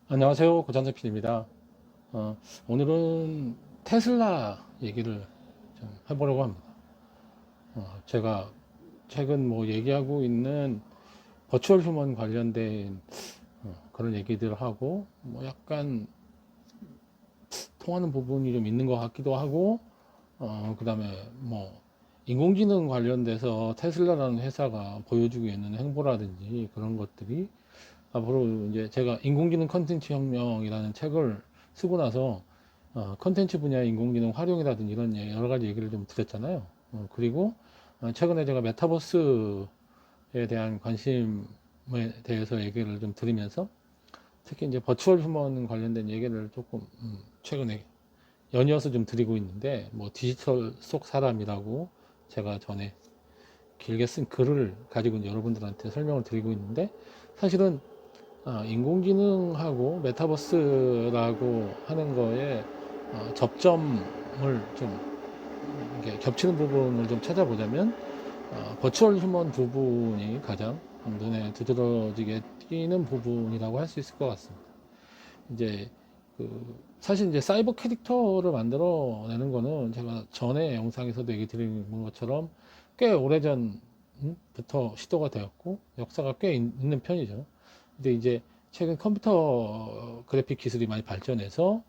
안녕하세요. 고jan재 PD입니다. 오늘은 테슬라 얘기를 좀 해보려고 합니다. 제가 최근 뭐 얘기하고 있는 버추얼 휴먼 관련된 그런 얘기들을 하고 뭐 약간 통하는 부분이 좀 있는 것 같기도 하고 그 다음에 뭐 인공지능 관련돼서 테슬라라는 회사가 보여주고 있는 행보라든지 그런 것들이 앞으로 이제 제가 인공지능 컨텐츠 혁명이라는 책을 쓰고 나서 컨텐츠 분야의 인공지능 활용이라든지 이런 여러 가지 얘기를 좀 드렸잖아요. 그리고 최근에 제가 메타버스에 대한 관심에 대해서 얘기를 좀 드리면서 특히 이제 버추얼 휴먼 관련된 얘기를 조금 최근에 연이어서 좀 드리고 있는데 뭐 디지털 속 사람이라고 제가 전에 길게 쓴 글을 가지고 이제 여러분들한테 설명을 드리고 있는데 사실은 인공지능하고 메타버스라고 하는 거에 접점을 좀 이렇게 겹치는 부분을 좀 찾아보자면 버추얼 휴먼 부분이 가장 눈에 두드러지게 띄는 부분이라고 할 수 있을 것 같습니다. 이제 사실 이제 사이버 캐릭터를 만들어내는 거는 제가 전에 영상에서도 얘기 드린 것처럼 꽤 오래전부터 시도가 되었고 역사가 꽤 있는 편이죠. 근데 이제 최근 컴퓨터 그래픽 기술이 많이 발전해서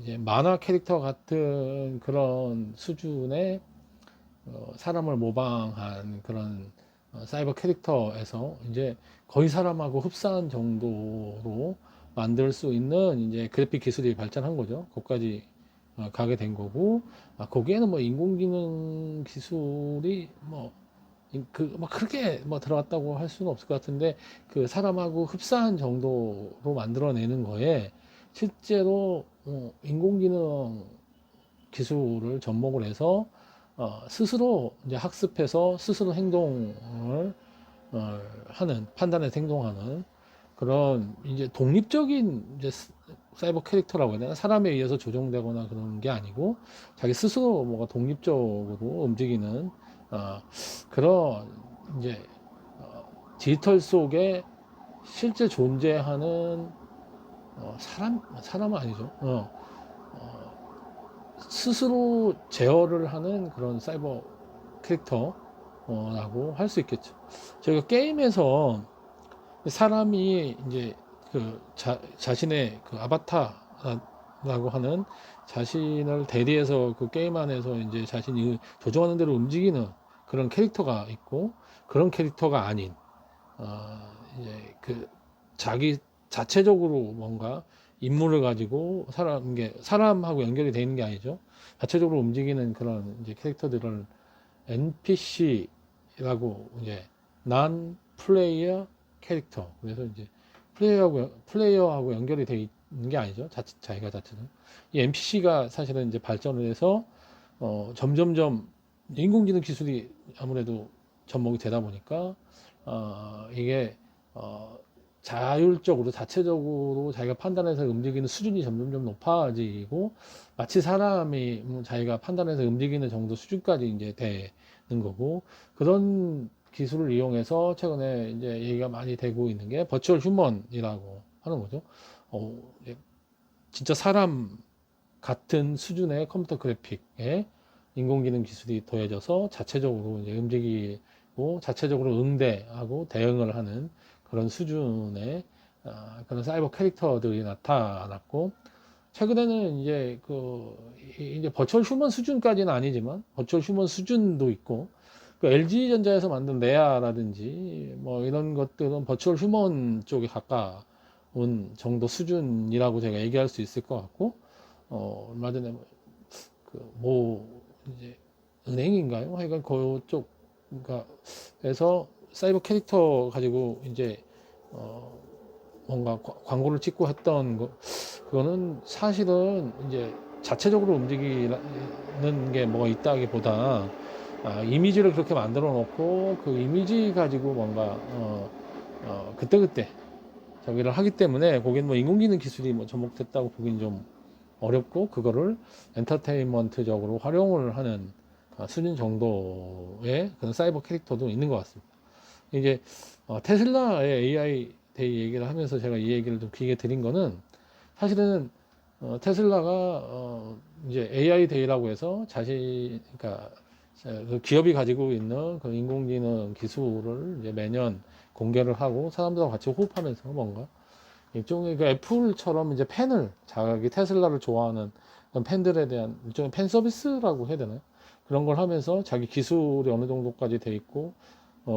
이제 만화 캐릭터 같은 그런 수준의 사람을 모방한 그런 사이버 캐릭터에서 이제 거의 사람하고 흡사한 정도로 만들 수 있는 이제 그래픽 기술이 발전한 거죠. 거기까지 가게 된 거고, 거기에는 뭐 인공지능 기술이 뭐 그렇게 뭐 들어갔다고 할 수는 없을 것 같은데, 그 사람하고 흡사한 정도로 만들어내는 거에 실제로 인공지능 기술을 접목을 해서 스스로 이제 학습해서 스스로 행동을 하는 판단해서 행동하는 그런 이제 독립적인 이제 사이버 캐릭터라고 해야 되나 사람에 의해서 조종되거나 그런 게 아니고 자기 스스로 뭐가 독립적으로 움직이는 그런 이제 디지털 속에 실제 존재하는 사람은 아니죠. 스스로 제어를 하는 그런 사이버 캐릭터라고 할 수 있겠죠. 저희가 게임에서 사람이 이제 자신의 그 아바타라고 하는 자신을 대리해서 그 게임 안에서 이제 자신이 조종하는 대로 움직이는 그런 캐릭터가 있고 그런 캐릭터가 아닌 이제 자기 자체적으로 뭔가 임무를 가지고 사람하고 연결이 되어 있는 게 아니죠. 자체적으로 움직이는 그런 이제 캐릭터들을 NPC라고 이제 non 플레이어 캐릭터. 그래서 이제 플레이어하고 연결이 되어 있는 게 아니죠. 자기가 자체는. 이 NPC가 사실은 이제 발전을 해서 점점점 인공지능 기술이 아무래도 접목이 되다 보니까 이게 자율적으로 자체적으로 자기가 판단해서 움직이는 수준이 점점점 높아지고 마치 사람이 자기가 판단해서 움직이는 정도 수준까지 이제 되는 거고 그런 기술을 이용해서 최근에 이제 얘기가 많이 되고 있는 게 버추얼 휴먼이라고 하는 거죠. 이제 진짜 사람 같은 수준의 컴퓨터 그래픽에 인공지능 기술이 더해져서 자체적으로 이제 움직이고 자체적으로 응대하고 대응을 하는 그런 수준의 그런 사이버 캐릭터들이 나타났고 최근에는 이제 버추얼 휴먼 수준까지는 아니지만 버추얼 휴먼 수준도 있고 LG전자에서 만든 레아라든지 뭐 이런 것들은 버추얼 휴먼 쪽에 가까운 정도 수준이라고 제가 얘기할 수 있을 것 같고 얼마 전에 이제 은행인가요? 하여간 그쪽 그러니까에서 사이버 캐릭터 가지고 이제 뭔가 광고를 찍고 했던 거 그거는 사실은 이제 자체적으로 움직이는 게 뭐가 있다기보다 이미지를 그렇게 만들어 놓고 그 이미지 가지고 뭔가 그때그때 저기를 하기 때문에 거기는 뭐 인공지능 기술이 뭐 접목됐다고 보기는 좀 어렵고 그거를 엔터테인먼트적으로 활용을 하는 수준 정도의 그런 사이버 캐릭터도 있는 것 같습니다. 이제 테슬라의 AI 데이 얘기를 하면서 제가 이 얘기를 좀 길게 드린 거는 사실은 테슬라가 이제 AI 데이라고 해서 그러니까 그 기업이 가지고 있는 그 인공지능 기술을 이제 매년 공개를 하고 사람들과 같이 호흡하면서 뭔가 일종의 그 애플처럼 이제 자기 테슬라를 좋아하는 그런 팬들에 대한 일종의 팬 서비스라고 해야 되나요? 그런 걸 하면서 자기 기술이 어느 정도까지 돼 있고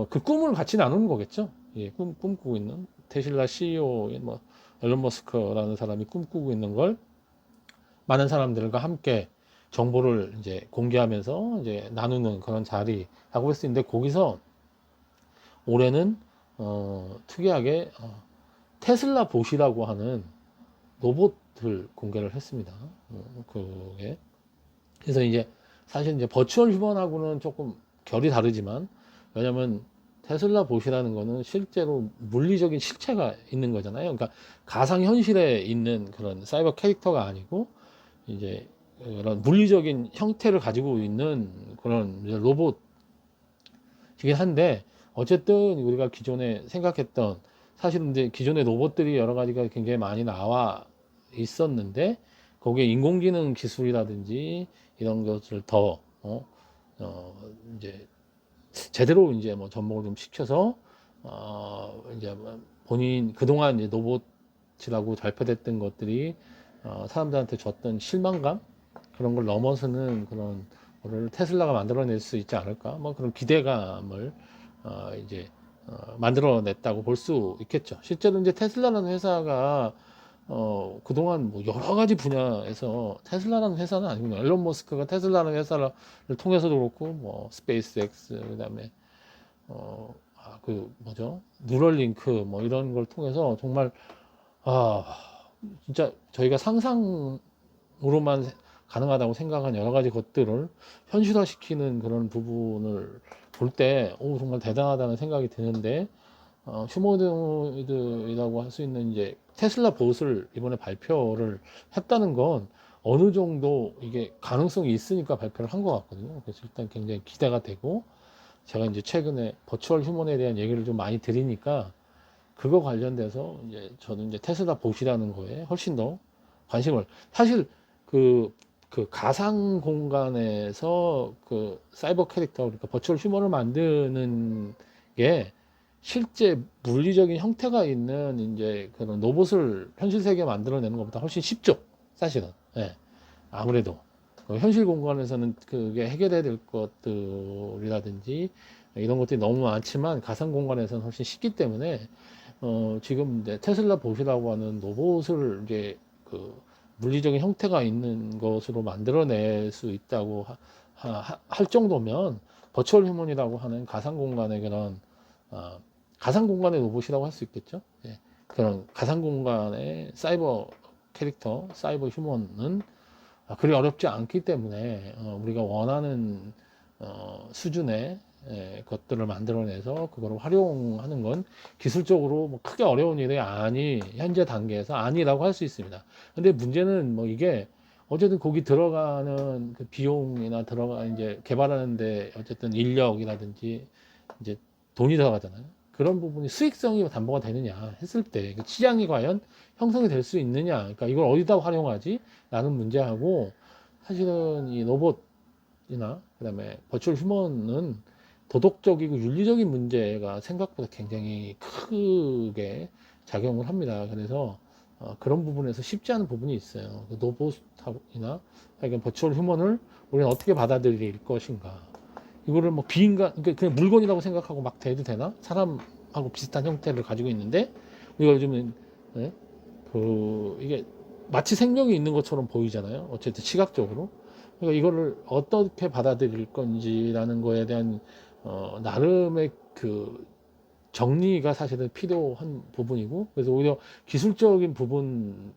그 꿈을 같이 나누는 거겠죠. 예, 꿈꾸고 있는 테슬라 CEO 뭐 앨런 머스크라는 사람이 꿈꾸고 있는 걸 많은 사람들과 함께 정보를 이제 공개하면서 이제 나누는 그런 자리라고 할 수 있는데 거기서 올해는 특이하게 테슬라 봇이라고 하는 로봇을 공개를 했습니다. 그게 그래서 이제 사실 이제 버추얼 휴먼하고는 조금 결이 다르지만 왜냐면 테슬라 봇이라는 거는 실제로 물리적인 실체가 있는 거잖아요. 그러니까 가상 현실에 있는 그런 사이버 캐릭터가 아니고 이제 그런 물리적인 형태를 가지고 있는 그런 로봇이긴 한데 어쨌든 우리가 기존에 생각했던 사실은 이제 기존의 로봇들이 여러 가지가 굉장히 많이 나와 있었는데 거기에 인공지능 기술이라든지 이런 것을 더 이제 제대로 이제 뭐 접목을 좀 시켜서 이제 본인 그동안 이제 로봇이라고 발표됐던 것들이 사람들한테 줬던 실망감 그런 걸 넘어서는 그런 거를 테슬라가 만들어낼 수 있지 않을까 뭐 그런 기대감을 이제 만들어냈다고 볼 수 있겠죠. 실제로 이제 테슬라라는 회사가 그동안 뭐 여러 가지 분야에서 테슬라라는 회사는 아니고 앨런 머스크가 테슬라라는 회사를 통해서도 그렇고 뭐 스페이스X 그다음에 그 뭐죠 뉴럴링크 뭐 이런 걸 통해서 정말 아 진짜 저희가 상상으로만 가능하다고 생각한 여러 가지 것들을 현실화시키는 그런 부분을 볼 때 정말 대단하다는 생각이 드는데 휴머노이드라고 할 수 있는 이제 테슬라 봇을 이번에 발표를 했다는 건 어느 정도 이게 가능성이 있으니까 발표를 한 것 같거든요. 그래서 일단 굉장히 기대가 되고 제가 이제 최근에 버추얼 휴먼에 대한 얘기를 좀 많이 드리니까 그거 관련돼서 이제 저는 이제 테슬라 봇이라는 거에 훨씬 더 관심을 사실 그 가상 공간에서 그 사이버 캐릭터 그러니까 버추얼 휴먼을 만드는 게 실제 물리적인 형태가 있는 이제 그런 로봇을 현실 세계에 만들어내는 것보다 훨씬 쉽죠. 사실은. 예. 아무래도 현실 공간에서는 그게 해결해야 될 것들이라든지 이런 것들이 너무 많지만 가상 공간에서는 훨씬 쉽기 때문에 지금 이제 테슬라 봇이라고 하는 로봇을 이제 그 물리적인 형태가 있는 것으로 만들어낼 수 있다고 할 정도면 버추얼 휴먼이라고 하는 가상 공간의 그런 가상 공간의 로봇이라고 할 수 있겠죠. 예. 그런 가상 공간의 사이버 캐릭터, 사이버 휴먼은 그리 어렵지 않기 때문에 우리가 원하는 수준의 것들을 만들어내서 그거를 활용하는 건 기술적으로 뭐 크게 어려운 일이 현재 단계에서 아니라고 할 수 있습니다. 근데 문제는 뭐 이게 어쨌든 거기 들어가는 그 비용이나 이제 개발하는데 어쨌든 인력이라든지 이제 돈이 들어가잖아요. 그런 부분이 수익성이 담보가 되느냐 했을 때 그 시장이 과연 형성이 될 수 있느냐, 그러니까 이걸 어디다 활용하지? 라는 문제하고 사실은 이 로봇이나 그다음에 버추얼 휴먼은 도덕적이고 윤리적인 문제가 생각보다 굉장히 크게 작용을 합니다. 그래서 그런 부분에서 쉽지 않은 부분이 있어요. 그 로봇이나 하여간 버추얼 휴먼을 우리는 어떻게 받아들일 것인가. 이거를 뭐 비인간, 그러니까 그냥 물건이라고 생각하고 막 대도 되나? 사람하고 비슷한 형태를 가지고 있는데 우리가 요즘은 이게 마치 생명이 있는 것처럼 보이잖아요. 어쨌든 시각적으로. 그러니까 이거를 어떻게 받아들일 건지라는 거에 대한 나름의 그 정리가 사실은 필요한 부분이고, 그래서 오히려 기술적인 부분도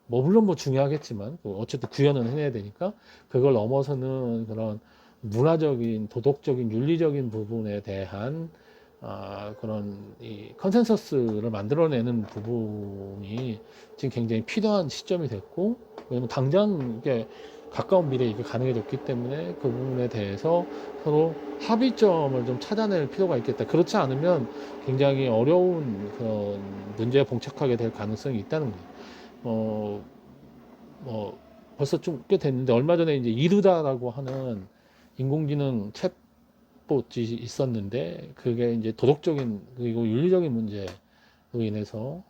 뭐 물론 뭐 중요하겠지만 어쨌든 구현은 해내야 되니까 그걸 넘어서는 그런 문화적인, 도덕적인, 윤리적인 부분에 대한 그런 이 컨센서스를 만들어내는 부분이 지금 굉장히 필요한 시점이 됐고, 왜냐면 당장 이게 가까운 미래에 이게 가능해졌기 때문에 그 부분에 대해서 서로 합의점을 좀 찾아낼 필요가 있겠다. 그렇지 않으면 굉장히 어려운 그런 문제에 봉착하게 될 가능성이 있다는 거예요. 어, 뭐 벌써 좀 꽤 됐는데 얼마 전에 이제 이루다라고 하는 인공지능 챗봇이 있었는데 그게 이제 도덕적인 그리고 윤리적인 문제로 인해서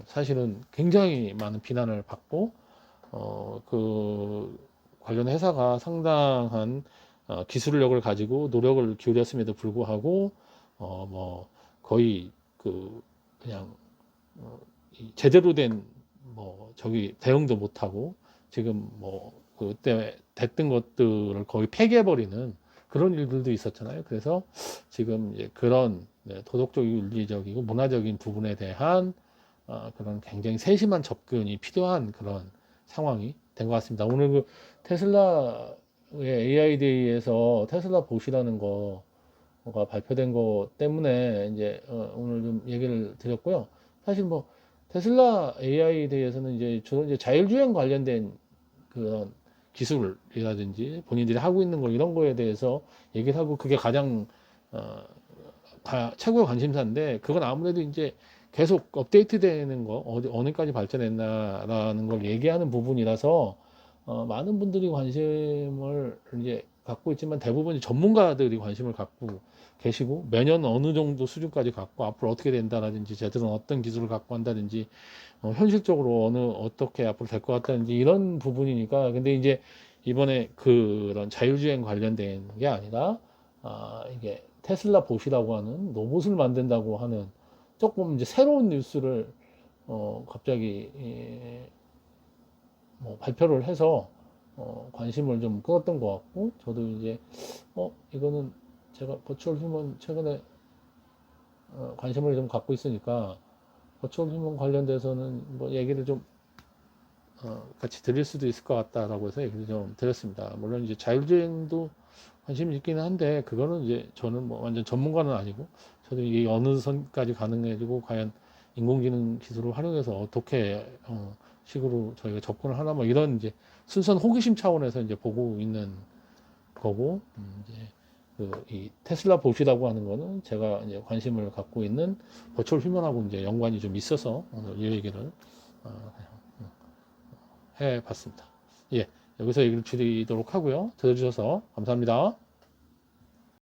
사실은 굉장히 많은 비난을 받고 그 관련 회사가 상당한 기술력을 가지고 노력을 기울였음에도 불구하고 뭐 거의 그 그냥 제대로 된 뭐 저기 대응도 못하고 지금 뭐 그때 됐던 것들을 거의 폐기해버리는 그런 일들도 있었잖아요. 그래서 지금 이제 그런 도덕적이고 윤리적이고 문화적인 부분에 대한 그런 굉장히 세심한 접근이 필요한 그런 상황이 된 것 같습니다. 오늘 그 테슬라의 AI 데이에서 테슬라 봇이라는 거가 발표된 것 때문에 이제 오늘 좀 얘기를 드렸고요. 사실 뭐 테슬라 AI에 대해서는 이제 주로 이제 자율주행 관련된 그런 기술이라든지 본인들이 하고 있는 거 이런 거에 대해서 얘기를 하고 그게 가장 어, 최고의 관심사인데 그건 아무래도 이제 계속 업데이트 되는 거 어느까지 발전했나라는 걸 얘기하는 부분이라서 많은 분들이 관심을 이제 갖고 있지만 대부분 전문가들이 관심을 갖고 계시고 매년 어느 정도 수준까지 갖고 앞으로 어떻게 된다라든지 쟤들은 어떤 기술을 갖고 한다든지 현실적으로 어떻게 앞으로 될 것 같다든지 이런 부분이니까 근데 이제 이번에 그런 자율주행 관련된 게 아니라 이게 테슬라 봇이라고 하는 로봇을 만든다고 하는 조금 이제 새로운 뉴스를 갑자기 뭐 발표를 해서 관심을 좀 끌었던 것 같고 저도 이제 이거는 제가 버추얼 휴먼 최근에 관심을 좀 갖고 있으니까 버추얼 휴먼 관련돼서는 뭐 얘기를 좀 같이 드릴 수도 있을 것 같다라고 해서 얘기를 좀 드렸습니다. 물론 이제 자율주행도 관심이 있기는 한데 그거는 이제 저는 뭐 완전 전문가는 아니고 저도 이게 어느 선까지 가능해지고 과연 인공지능 기술을 활용해서 어떻게 식으로 저희가 접근을 하나 뭐 이런 이제 순수한 호기심 차원에서 이제 보고 있는 거고 이제 이 테슬라 봇이라고 하는 거는 제가 이제 관심을 갖고 있는 버추얼 휴먼하고 이제 연관이 좀 있어서 오늘 이 얘기를 해봤습니다. 예, 여기서 얘기를 드리도록 하고요. 들어주셔서 감사합니다.